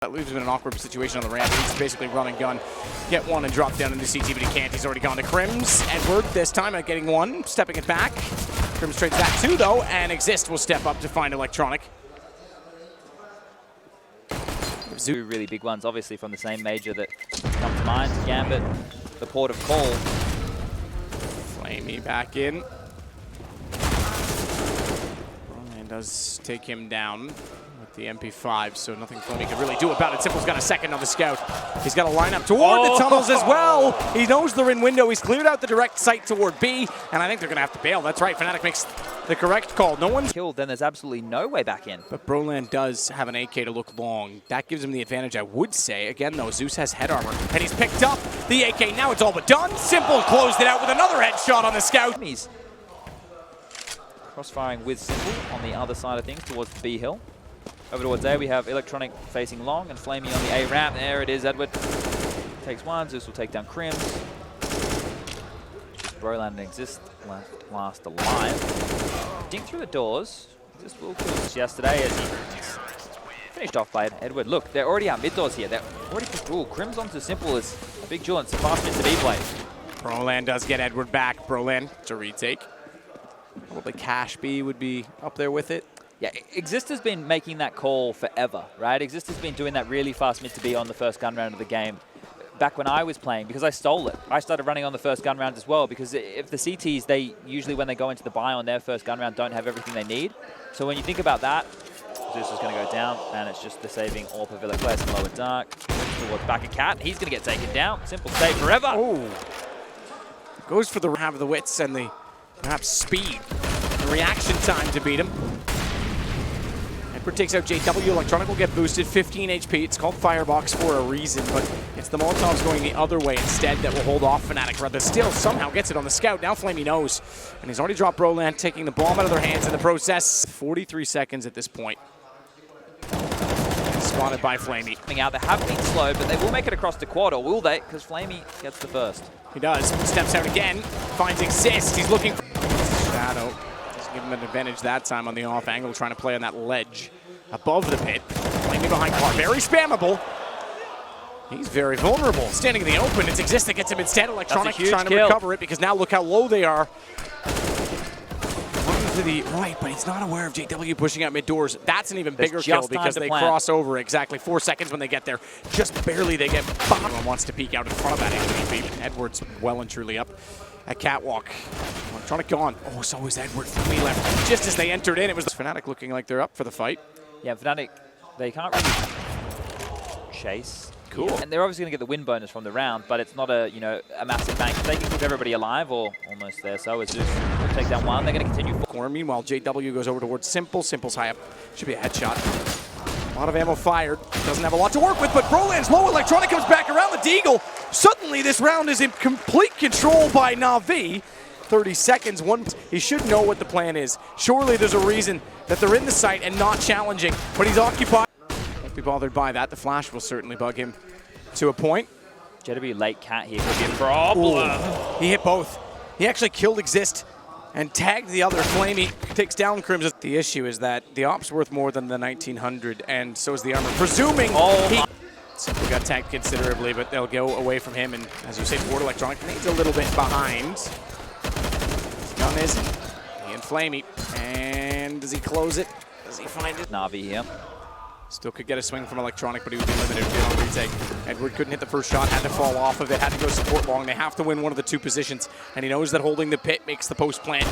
That leaves him in an awkward situation on the ramp. He's basically run and gun, get one and drop down into CT, but he can't. He's already gone to Crims. Edward this time at getting one, stepping it back. Crims trades that two though, and Exist will step up to find Electronic. Two really big ones, obviously from the same major that come to mind. Gambit, the port of call. Flamey back in. And does take him down with the MP5, so nothing Flamey can really do about it. Simple's got a second on the scout. He's got to line up toward the tunnels as well. He knows they're in window. He's cleared out the direct sight toward B, and I think they're going to have to bail. That's right, Fnatic makes the correct call. No one's killed, then there's absolutely no way back in. But Broland does have an AK to look long. That gives him the advantage, I would say. Again, though, Zeus has head armor, and he's picked up the AK. Now it's all but done. Simple closed it out with another headshot on the scout. He's cross-firing with Simple on the other side of things towards the B hill. Over towards A, we have Electronic facing long and Flamey on the A ramp. There it is, Edward takes one. Zeus will take down Crims. Broland and Exist last alive. Dink through the doors. Exist will kill us yesterday as he finished off by Edward. Look, they're already out mid doors here. They're already pushed. Ooh, Crims onto Simple is a big jewel and it's a fast mid to B play. Broland does get Edward back. Broland to retake. Probably Cash B would be up there with it. Yeah, Exist has been making that call forever, right? Exist has been doing that really fast mid to B on the first gun round of the game. Back when I was playing, because I stole it, I started running on the first gun round as well, because if the CTs, they usually when they go into the buy on their first gun round don't have everything they need. So when you think about that, Zeus is going to go down, and it's just the saving AWP of Villaclair and lower dark. Towards back of Cat, he's going to get taken down. Simple stay forever. Oh, goes for the have the wits and the perhaps speed, the reaction time to beat him. Edward takes out JW. Electronic will get boosted, 15 HP. It's called Firebox for a reason, but it's the Molotovs going the other way instead that will hold off Fnatic. Rather still somehow gets it on the scout. Now Flamey knows, and he's already dropped Broland, taking the bomb out of their hands in the process. 43 seconds at this point. Spotted by Flamey. Coming out, they have been slowed, but they will make it across the quad, or will they? Because Flamey gets the first. He does. Steps out again. Finds Exist. He's looking for Shadow. Doesn't give him an advantage that time on the off angle, trying to play on that ledge above the pit. Flamey behind Car. Very spammable. He's very vulnerable. Standing in the open, it's Exist that gets him instead. Electronic trying to recover it because now look how low they are. Running to the right, but he's not aware of JW pushing out mid doors. That's an even bigger kill because they cross over exactly 4 seconds when they get there. Just barely they get bombed. Everyone wants to peek out in front of that MVP. Edward's well and truly up at Catwalk. Electronic gone. Oh, so is Edward. Flamey left just as they entered in. It was Fnatic looking like they're up for the fight. Yeah, Fnatic, they can't really chase. Cool. Yeah, and they're obviously going to get the win bonus from the round, but it's not a a massive bank. If they can keep everybody alive, or almost there, so is Zeus will take down one. They're going to continue. Corner. Meanwhile, JW goes over towards Simple. Simple's high up. Should be a headshot. A lot of ammo fired. Doesn't have a lot to work with, but Broland's low. Electronic comes back around the Deagle. Suddenly, this round is in complete control by NaVi. 30 seconds. He should know what the plan is. Surely there's a reason that they're in the site and not challenging, but he's occupied. Won't be bothered by that. The flash will certainly bug him to a point. JW late Cat here could be a problem. Ooh. He hit both. He actually killed Exist and tagged the other. Flamey takes down Crimson. The issue is that the op's worth more than the 1900, and so is the armor. Presuming he simply got tagged considerably, but they'll go away from him. And as you say, Ford Electronic needs a little bit behind. Gun is he and Flamey. And does he close it? Does he find it? NaVi here. Still could get a swing from Electronic, but he would be limited to on retake. Edward couldn't hit the first shot, had to fall off of it, had to go support long. They have to win one of the two positions, and he knows that holding the pit makes the post plant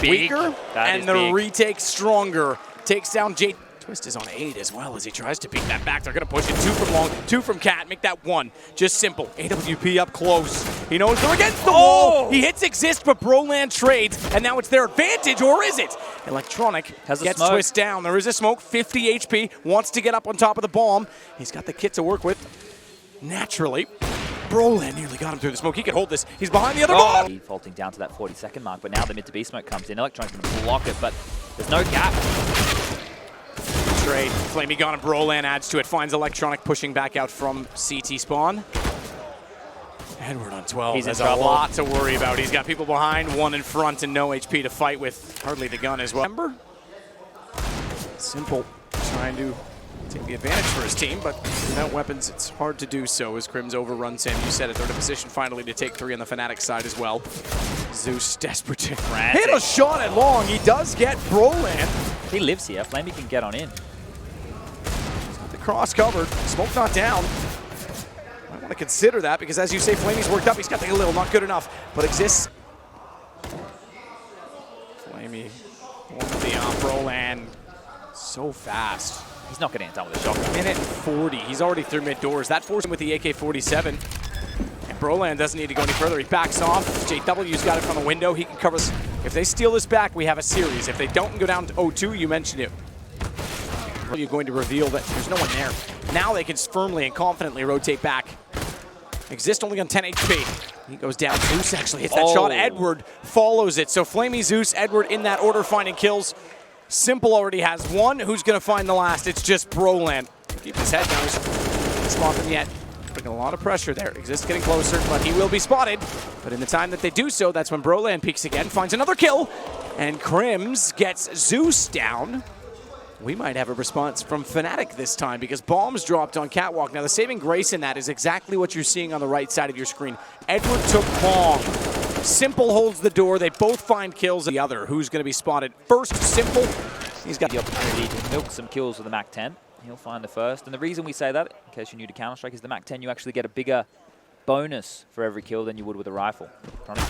weaker, and the retake stronger. Takes down J. Twist is on 8 as well as he tries to peek that back. They're going to push it 2 from long, 2 from Cat, make that 1. Just simple. AWP up close. He knows they're against the wall. He hits Exist, but Broland trades, and now it's their advantage, or is it? Electronic gets Twist down. There is a smoke, 50 HP, wants to get up on top of the bomb. He's got the kit to work with. Naturally, Broland nearly got him through the smoke. He can hold this. He's behind the other bomb. Defaulting down to that 40-second mark, but now the mid to B smoke comes in. Electronic's going to block it, but there's no gap. Trade. Flamey gone and Broland adds to it. Finds Electronic pushing back out from CT spawn. Edward on 12. He's has a lot to worry about. He's got people behind, 1 in front, and no HP to fight with. Hardly the gun as well. Remember? Simple trying to take the advantage for his team, but without weapons, it's hard to do so as Crims overruns him. You said it, they're in a position finally to take 3 on the Fnatic side as well. Zeus desperate to hit a shot at long. He does get Broland. He lives here. Flamey can get on in. The cross covered, smoke not down. I want to consider that because, as you say, Flamey's worked up. He's got the little, not good enough, but exists. Flamey, Broland, so fast. He's not getting it done with a shotgun. Minute 40. He's already through mid doors. That forced him with the AK-47. And Broland doesn't need to go any further. He backs off. JW's got it from the window. He can cover. If they steal this back, we have a series. If they don't and go down to 0-2, you mentioned it. You're going to reveal that there's no one there. Now they can firmly and confidently rotate back. Exist only on 10 HP. He goes down. Zeus actually hits that shot. Edward follows it. So Flamey, Zeus, Edward in that order finding kills. Simple already has one. Who's going to find the last? It's just Broland. Keep his head down. He's not spotted them yet. Putting a lot of pressure there. Exist getting closer, but he will be spotted. But in the time that they do so, that's when Broland peeks again, finds another kill, and Crims gets Zeus down. We might have a response from Fnatic this time because bombs dropped on Catwalk. Now, the saving grace in that is exactly what you're seeing on the right side of your screen. Edward took bomb. Simple holds the door. They both find kills. The other, who's going to be spotted first? Simple. He's got the opportunity to milk some kills with the MAC-10. He'll find the first. And the reason we say that, in case you're new to Counter-Strike, is the MAC-10, you actually get a bigger bonus for every kill than you would with a rifle. Gotta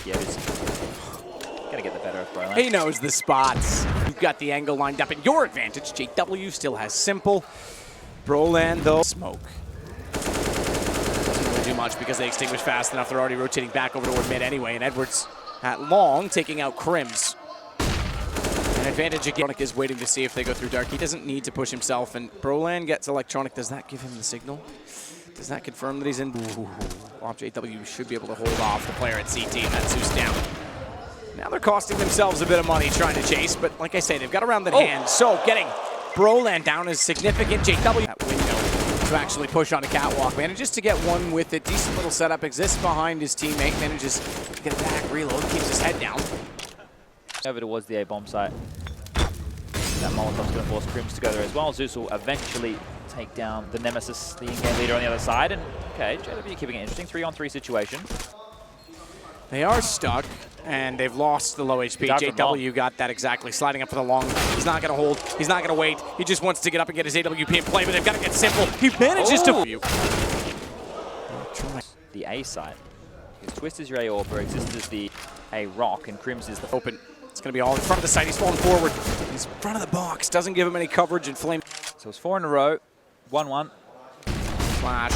get the better of Broland. He knows the spots. You've got the angle lined up in your advantage. JW still has Simple. Broland, though, smoke. Doesn't really do much because they extinguish fast enough. They're already rotating back over toward mid anyway, and Edwards at long, taking out Crims. An advantage again. Electronic is waiting to see if they go through dark. He doesn't need to push himself, and Broland gets Electronic. Does that give him the signal? Does that confirm that he's in? JW should be able to hold off the player at CT, and that's Zeus down. Now they're costing themselves a bit of money trying to chase, but like I say, they've got around the hand. So getting Broland down is significant. JW that window to actually push on a Catwalk. Manages to get one with it. Decent little setup. Exists behind his teammate. Manages to get it back, reload, keeps his head down. Over towards the A-bomb site. That Molotov's going to force Crims together as well. Zeus will eventually take down the Nemesis, the in-game leader on the other side. And okay, JW keeping it interesting. 3-on-3 situation. They are stuck, and they've lost the low HP. JW got that exactly, sliding up for the long. He's not going to hold. He's not going to wait. He just wants to get up and get his AWP in play, but they've got to get Simple. He manages to... The A side. Because Twist is your A AWP, Exist is the A Rock, and Crims is the... Open. It's going to be all in front of the site. He's falling forward. He's in front of the box. Doesn't give him any coverage, and Flame... So it's 4 in a row. 1-1. Flash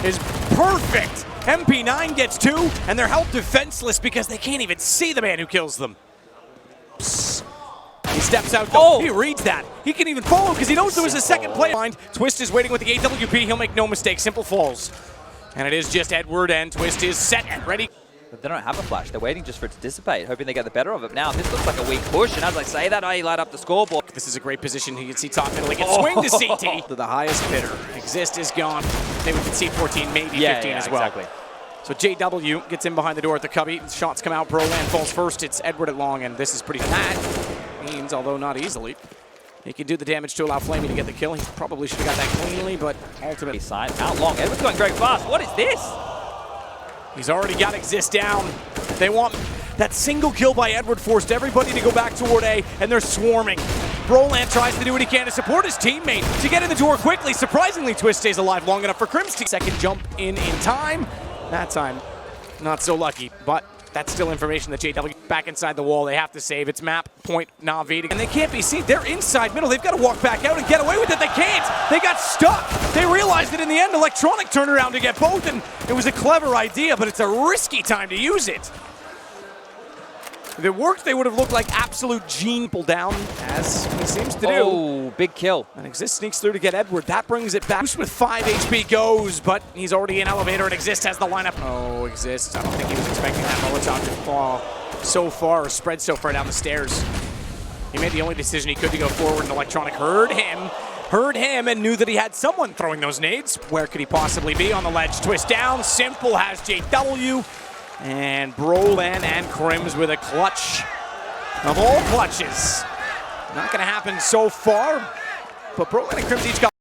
is perfect. MP9 gets 2, and they're held defenseless because they can't even see the man who kills them. Psst. He steps out, though. He reads that. He can even follow because he knows there was a second play. Twist is waiting with the AWP. He'll make no mistake. Simple falls. And it is just Edward, and Twist is set and ready. But they don't have a flash. They're waiting just for it to dissipate, hoping they get the better of it. Now, this looks like a weak push, and as I say that, I light up the scoreboard. This is a great position. You can see top middle. He can swing to CT. To the highest bidder. Exist is gone. Maybe we can see 14, maybe 15 as well. Exactly. So JW gets in behind the door at the cubby. Shots come out. Broland falls first. It's Edward at long, and this is pretty... That means, although not easily, he can do the damage to allow Flamey to get the kill. He probably should have got that cleanly, but ultimately... Side out long. Edward's going very fast. What is this? He's already got Exist down. They want that single kill by Edward forced everybody to go back toward A, and they're swarming. Broland tries to do what he can to support his teammate to get in the door quickly. Surprisingly, Twist stays alive long enough for Crims to second jump in time. That time, not so lucky, but that's still information that JW back inside the wall. They have to save. It's map point NaVi, and they can't be seen. They're inside middle. They've got to walk back out and get away with it. They can't. They got stuck. They realized that in the end, Electronic turned around to get both, and it was a clever idea, but it's a risky time to use it. If it worked, they would have looked like absolute gene pull down, as he seems to do. Oh, big kill. And Exist sneaks through to get Edward. That brings it back. With 5 HP goes, but he's already in elevator, and Exist has the lineup. Oh, Exist. I don't think he was expecting that Molotov to fall so far, or spread so far down the stairs. He made the only decision he could to go forward, and Electronic heard him, and knew that he had someone throwing those nades. Where could he possibly be? On the ledge. Twist down. Simple has JW. And Broland and Crims with a clutch of all clutches. Not going to happen so far, but Broland and Crims each got